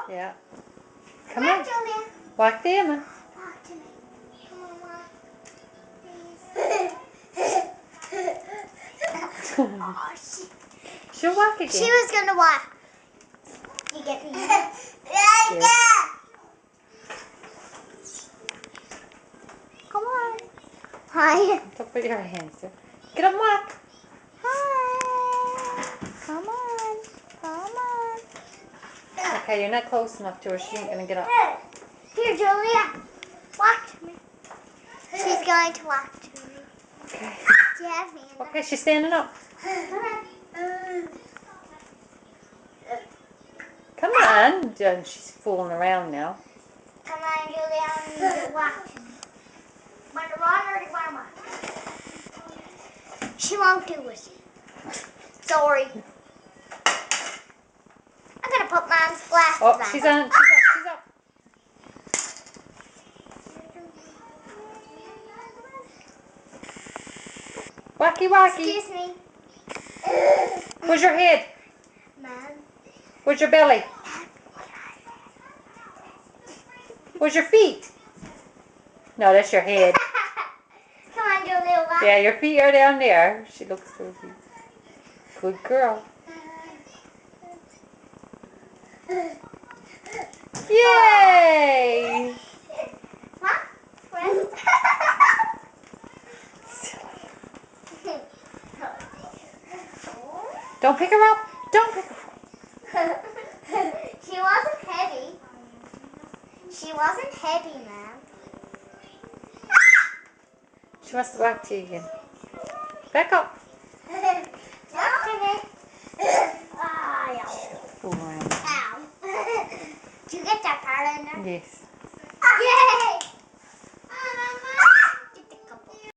Yeah. Come on. Walk to Emma. Walk to me. Come on, walk. Please. She'll walk again. She was gonna walk. You get me? Yes. Come on. Hi. Don't put your hands there. Get up and walk. Hi. Come on. Come on. Okay, you're not close enough to her. She ain't gonna get up. Here, Julia. Walk to me. She's going to walk to me. Okay. Jasmine. Okay, she's standing up. Come on. She's fooling around now. Come on, Julia. I need to walk to me. Want to run or do you want to walk? She won't do it. Sorry. I'm going to put Mom's glasses Oh, on. she's on. She's up. Walkie, walkie. Excuse me. Where's your head? Mom. Where's your belly? Where's your feet? No, that's your head. Come on, Julia. Walk. Yeah, your feet are down there. She looks so cute. Good girl. Yay! Huh? Where? Don't pick her up. Don't pick her up. She wasn't heavy. She wasn't heavy, Mom. She wants to walk to you again. Back up. Walk to me. Fool around. Ow. Did you get that part in there? Yes. Yay!